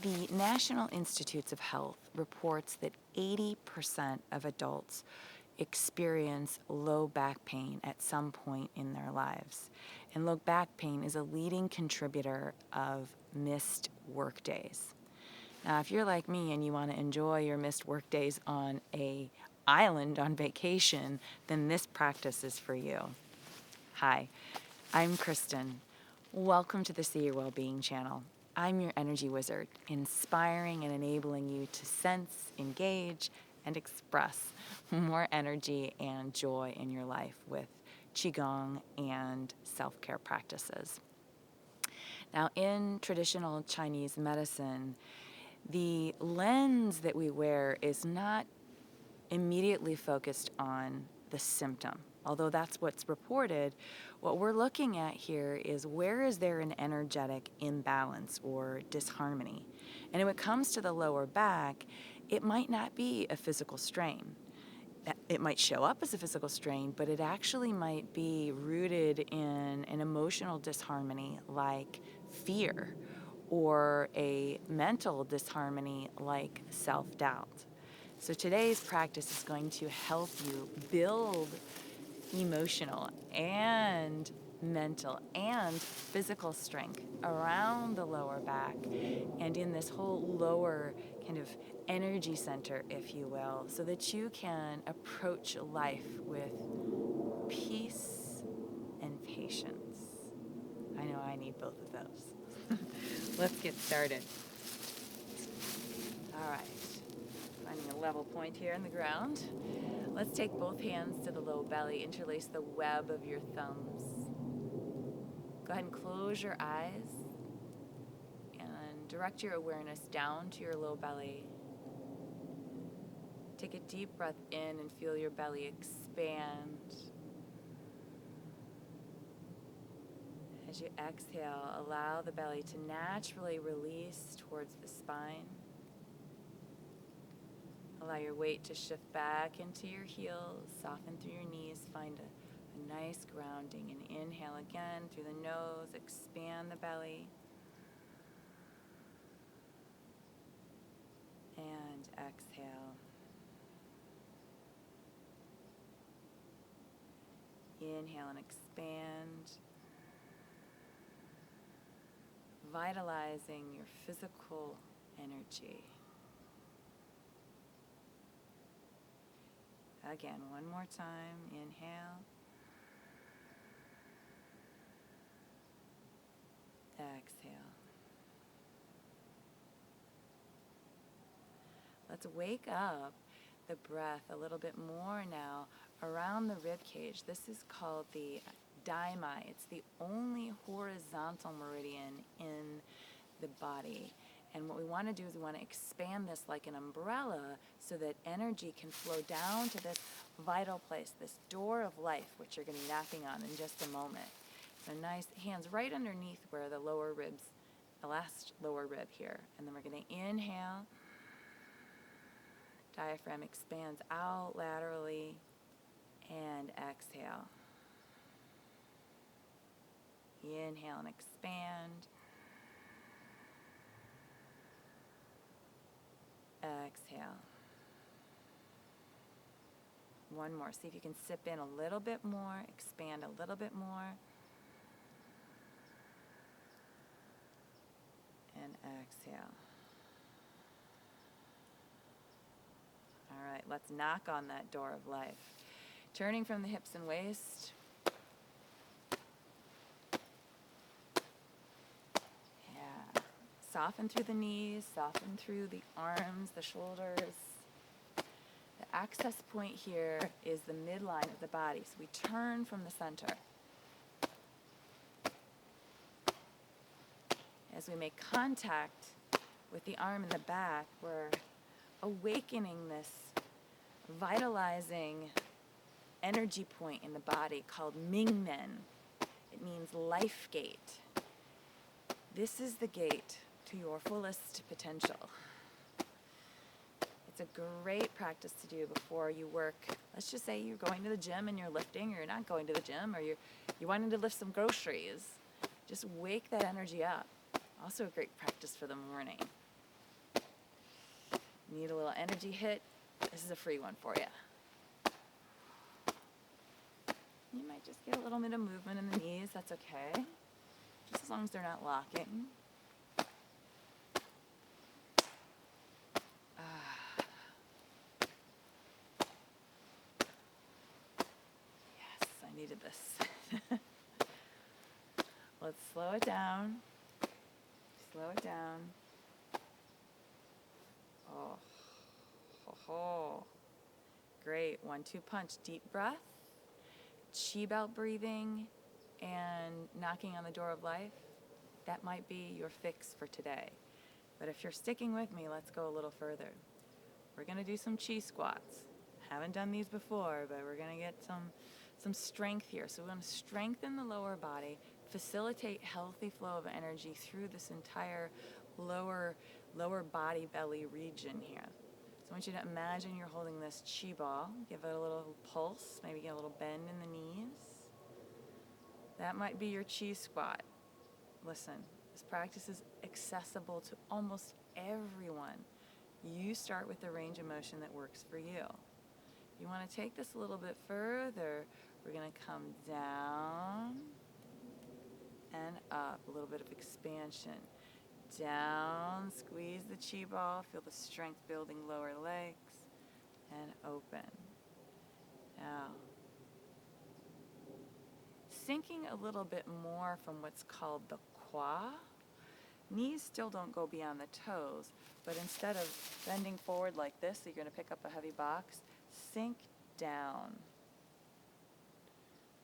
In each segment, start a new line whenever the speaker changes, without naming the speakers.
The National Institutes of Health reports that 80% of adults experience low back pain at some point in their lives. And low back pain is a leading contributor of missed work days. Now, if you're like me and you want to enjoy your missed work days on an island on vacation, then this practice is for you. Hi, I'm Kristen. Welcome to the See Your Wellbeing channel. I'm your energy wizard, inspiring and enabling you to sense, engage, and express more energy and joy in your life with Qigong and self-care practices. Now, in traditional Chinese medicine, the lens that we wear is not immediately focused on the symptom. Although that's what's reported, what we're looking at here is where is there an energetic imbalance or disharmony. And when it comes to the lower back, it might not be a physical strain. It might show up as a physical strain, but it actually might be rooted in an emotional disharmony like fear or a mental disharmony like self-doubt. So today's practice is going to help you build emotional and mental and physical strength around the lower back and in this whole lower kind of energy center, if you will, so that you can approach life with peace and patience. I know I need both of those. Let's get started. All right. Finding a level point here in the ground. Let's take both hands to the low belly, interlace the web of your thumbs. Go ahead and close your eyes and direct your awareness down to your low belly. Take a deep breath in and feel your belly expand. As you exhale, allow the belly to naturally release towards the spine. Allow your weight to shift back into your heels, soften through your knees, find a nice grounding, and inhale again through the nose, expand the belly, and exhale. Inhale and expand, vitalizing your physical energy. Again, one more time. Inhale. Exhale. Let's wake up the breath a little bit more now around the rib cage. This is called the daimai. It's the only horizontal meridian in the body. And what we want to do is we want to expand this like an umbrella so that energy can flow down to this vital place, this door of life, which you're going to be knocking on in just a moment. So nice hands right underneath where the lower ribs, the last lower rib here. And then we're going to inhale. Diaphragm expands out laterally, and exhale. Inhale and expand. Exhale. One more. See if you can sip in a little bit more, expand a little bit more. And exhale. All right, let's knock on that door of life. Turning from the hips and waist. Yeah. Soften through the knees, soften through the arms, the shoulders. The access point here is the midline of the body. So we turn from the center. As we make contact with the arm in the back, we're awakening this vitalizing energy point in the body called Mingmen. It means life gate. This is the gate to your fullest potential. It's a great practice to do before you work. Let's just say you're going to the gym and you're lifting, or you're not going to the gym, or you're wanting to lift some groceries. Just wake that energy up. Also a great practice for the morning. Need a little energy hit? This is a free one for you. You might just get a little bit of movement in the knees, that's okay. Just as long as they're not locking. Yes, I needed this. Let's slow it down. Slow it down. Oh, ho, ho. Great. 1-2 punch. Deep breath. Chi belt breathing and knocking on the door of life. That might be your fix for today. But if you're sticking with me, let's go a little further. We're going to do some chi squats. Haven't done these before, but we're going to get some strength here. So we're going to strengthen the lower body, facilitate healthy flow of energy through this entire lower body belly region here. So I want you to imagine you're holding this chi ball. Give it a little pulse, maybe get a little bend in the knees. That might be your chi squat. Listen, this practice is accessible to almost everyone. You start with the range of motion that works for you. You want to take this a little bit further. We're going to come down and up, a little bit of expansion. Down, squeeze the chi ball, feel the strength building lower legs, and open. Now, sinking a little bit more from what's called the qua. Knees still don't go beyond the toes, but instead of bending forward like this, so you're going to pick up a heavy box, sink down.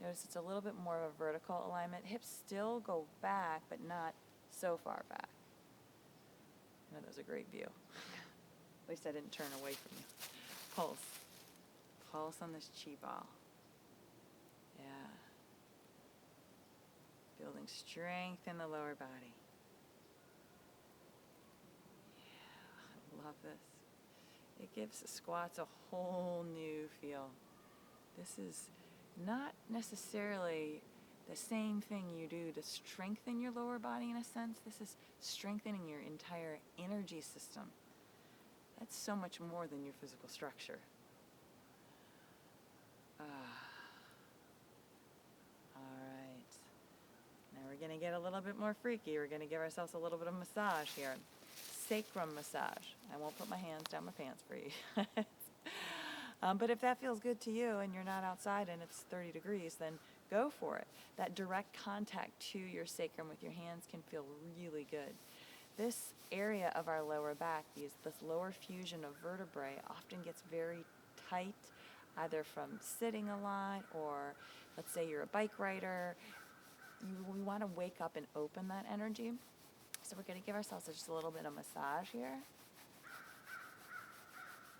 Notice it's a little bit more of a vertical alignment. Hips still go back, but not so far back. That was a great view. At least I didn't turn away from you. Pulse. Pulse on this chi ball. Yeah. Building strength in the lower body. Yeah, I love this. It gives squats a whole new feel. This is not necessarily the same thing you do to strengthen your lower body in a sense. This is strengthening your entire energy system. That's so much more than your physical structure. All right. Now we're going to get a little bit more freaky. We're going to give ourselves a little bit of massage here. Sacrum massage. I won't put my hands down my pants for you. But if that feels good to you and you're not outside and it's 30 degrees, then go for it. That direct contact to your sacrum with your hands can feel really good. This area of our lower back, this lower fusion of vertebrae, often gets very tight, either from sitting a lot or let's say you're a bike rider. We want to wake up and open that energy. So we're going to give ourselves just a little bit of massage here.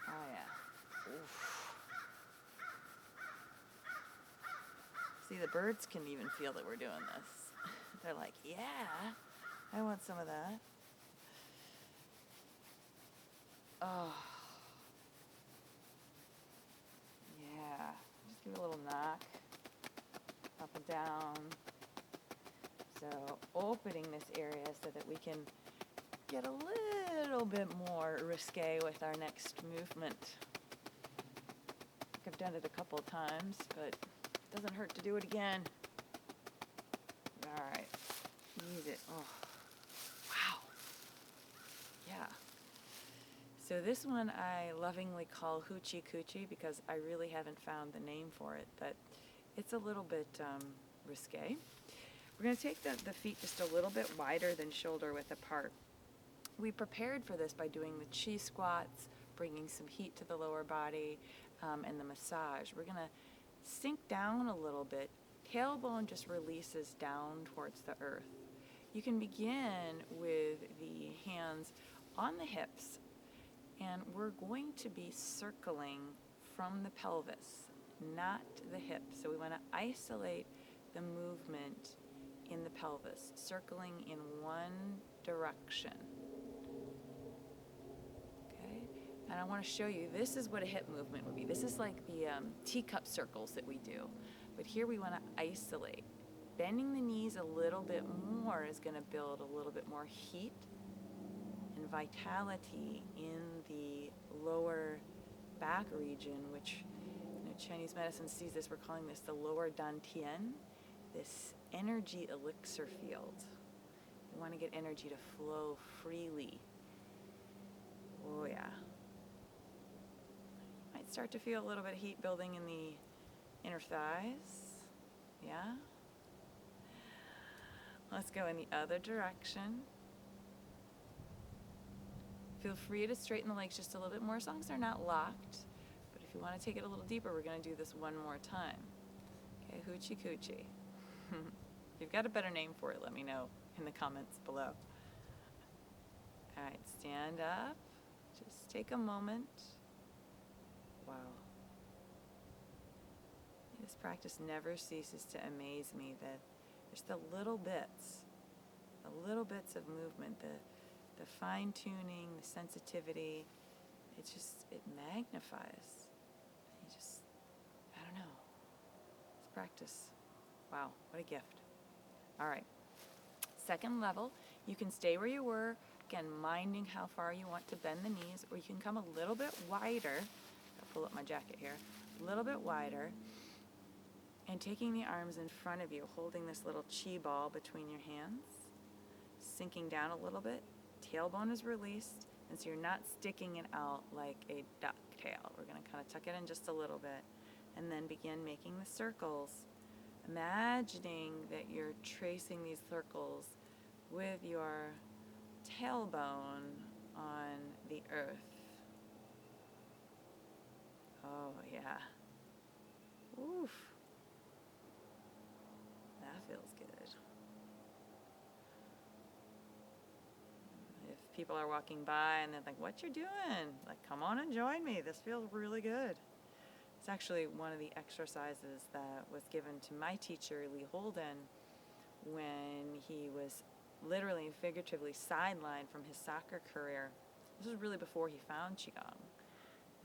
Oh, yeah. Oof. See, the birds can even feel that we're doing this. They're like, yeah, I want some of that. Oh. Yeah. Just give it a little knock. Up and down. So opening this area so that we can get a little bit more risque with our next movement. I think I've done it a couple of times, but it doesn't hurt to do it again. All right. Use it. Oh. Wow. Yeah. So this one I lovingly call hoochie coochie because I really haven't found the name for it, but it's a little bit risque. We're going to take the feet just a little bit wider than shoulder width apart. We prepared for this by doing the chi squats, bringing some heat to the lower body, and the massage. We're going to sink down a little bit. Tailbone just releases down towards the earth. You can begin with the hands on the hips, and we're going to be circling from the pelvis, not the hips. So we want to isolate the movement in the pelvis, circling in one direction. Okay, and I want to show you, this is what a hip movement would be. This is like the teacup circles that we do. But here we want to isolate. Bending the knees a little bit more is going to build a little bit more heat and vitality in the lower back region, which Chinese medicine sees this. We're calling this the lower dantian, this energy elixir field. You want to get energy to flow freely. Oh yeah. Might start to feel a little bit of heat building in the inner thighs. Yeah. Let's go in the other direction. Feel free to straighten the legs just a little bit more as long as they're not locked. But if you want to take it a little deeper, we're going to do this one more time. Okay, hoochie coochie. If you've got a better name for it, let me know in the comments below. All right, stand up. Just take a moment. Wow. This practice never ceases to amaze me, that there's the little bits of movement, the fine-tuning, the sensitivity, it magnifies. I don't know. It's practice. Wow, what a gift. All right. Second level, you can stay where you were, again, minding how far you want to bend the knees, or you can come a little bit wider. I'll pull up my jacket here. A little bit wider, and taking the arms in front of you, holding this little chi ball between your hands, sinking down a little bit. Tailbone is released, and so you're not sticking it out like a duck tail. We're going to kind of tuck it in just a little bit, and then begin making the circles, imagining that you're tracing these circles with your tailbone on the earth. Oh, yeah. Oof. That feels good. If people are walking by and they're like, what you doing? Like, come on and join me. This feels really good. It's actually one of the exercises that was given to my teacher, Lee Holden, when he was literally and figuratively sidelined from his soccer career. This was really before he found Qigong.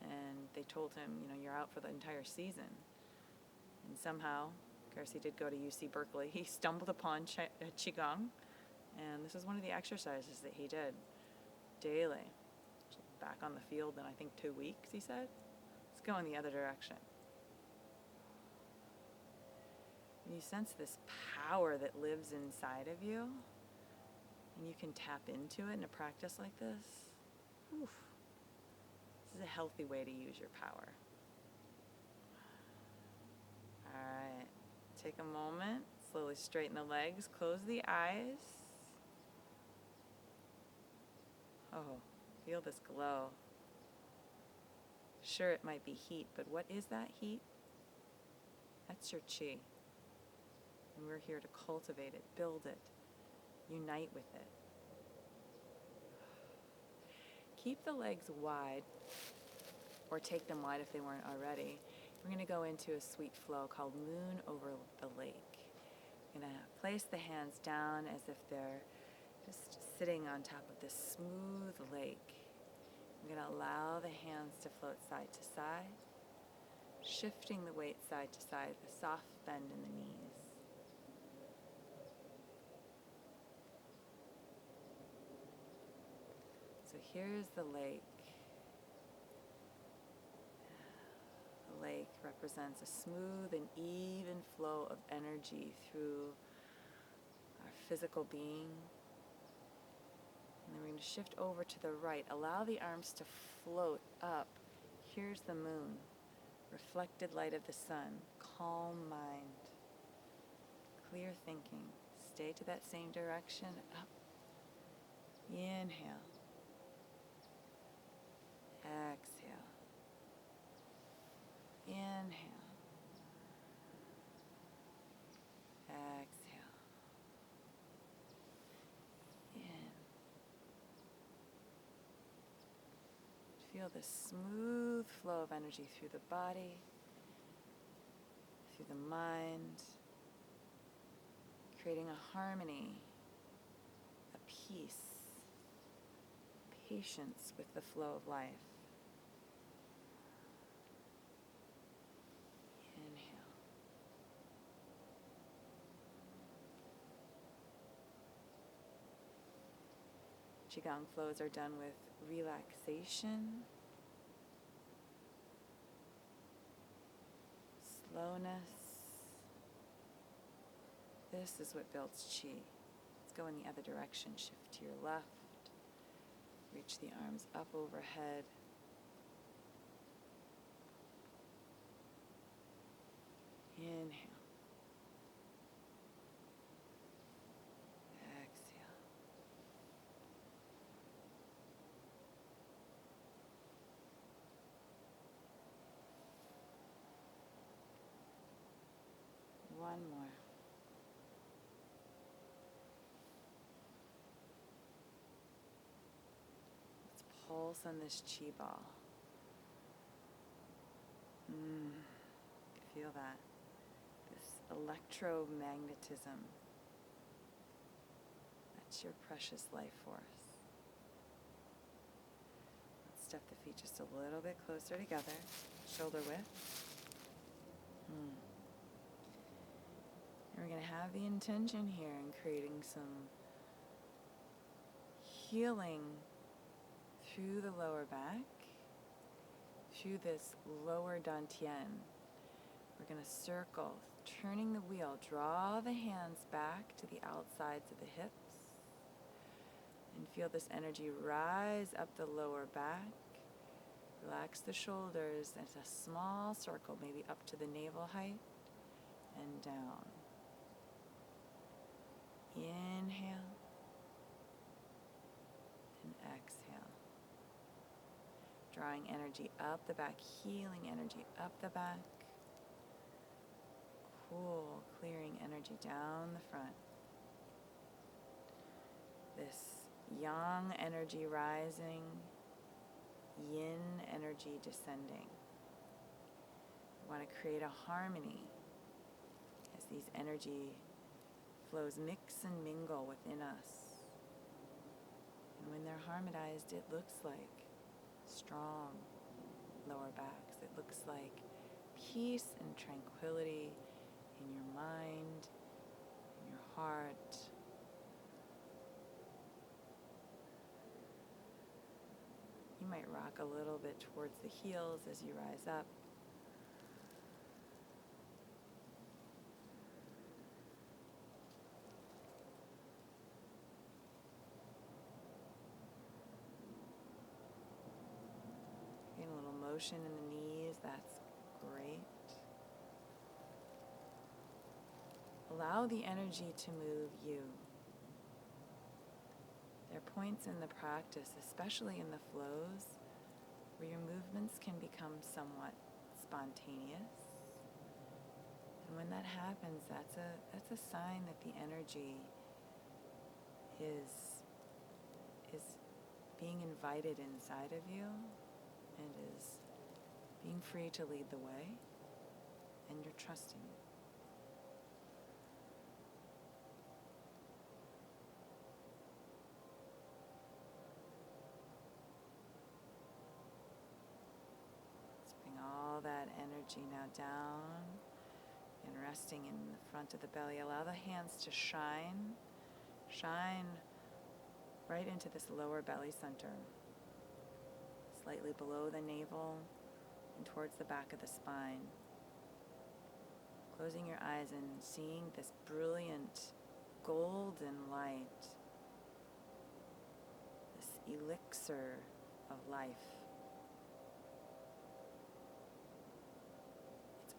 And they told him, you're out for the entire season. And somehow, of course, he did go to UC Berkeley. He stumbled upon Qigong, and this is one of the exercises that he did daily. Back on the field in, I think, 2 weeks, he said. Let's go in the other direction. And you sense this power that lives inside of you, and you can tap into it in a practice like this. Oof. This is a healthy way to use your power. All right, take a moment, slowly straighten the legs, close the eyes. Oh, feel this glow. Sure, it might be heat, but what is that heat? That's your chi. And we're here to cultivate it, build it, unite with it. Keep the legs wide, or take them wide if they weren't already. We're going to go into a sweet flow called Moon Over the Lake. We're going to place the hands down as if they're just sitting on top of this smooth lake. I'm going to allow the hands to float side to side, shifting the weight side to side with a soft bend in the knees. So here's the lake. The lake represents a smooth and even flow of energy through our physical being. And then we're going to shift over to the right. Allow the arms to float up. Here's the moon, reflected light of the sun, calm mind, clear thinking. Stay to that same direction. Up. Inhale. Exhale. Inhale. Exhale. In. Feel the smooth flow of energy through the body, through the mind, creating a harmony, a peace, patience with the flow of life. Inhale. Qigong flows are done with relaxation, slowness. This is what builds Qi. Let's go in the other direction. Shift to your left. Reach the arms up overhead. Inhale. Exhale. One more. Let's pulse on this Qi ball. Feel that. This electromagnetism. That's your precious life force. Let's step the feet just a little bit closer together, shoulder width. And we're going to have the intention here in creating some healing through the lower back, through this lower dantian. We're going to circle, turning the wheel. Draw the hands back to the outsides of the hips and feel this energy rise up the lower back. Relax the shoulders. It's a small circle, maybe up to the navel height and down. Inhale and exhale. Drawing energy up the back, healing energy up the back. Cool, clearing energy down the front. This yang energy rising, yin energy descending. We want to create a harmony as these energy flows mix and mingle within us. And when they're harmonized, it looks like strong lower backs. It looks like peace and tranquility in your mind, in your heart. You might rock a little bit towards the heels as you rise up. Getting a little motion in the knees, that's great. Allow the energy to move you. There are points in the practice, especially in the flows, where your movements can become somewhat spontaneous. And when that happens, that's a sign that the energy is being invited inside of you and is being free to lead the way, and you're trusting it. All that energy now down and resting in the front of the belly. Allow the hands to shine right into this lower belly center, slightly below the navel and towards the back of the spine. Closing your eyes and seeing this brilliant golden light, this elixir of life.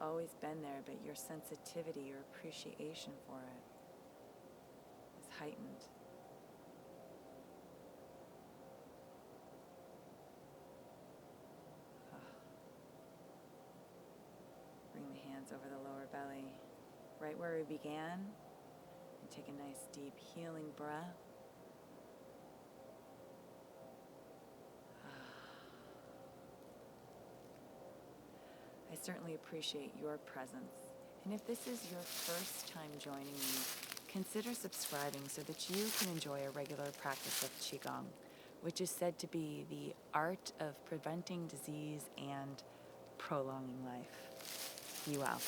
Always been there, but your sensitivity, your appreciation for it is heightened. Bring the hands over the lower belly, right where we began, and take a nice deep healing breath. I certainly appreciate your presence. And if this is your first time joining me, consider subscribing so that you can enjoy a regular practice of Qigong, which is said to be the art of preventing disease and prolonging life. Be well.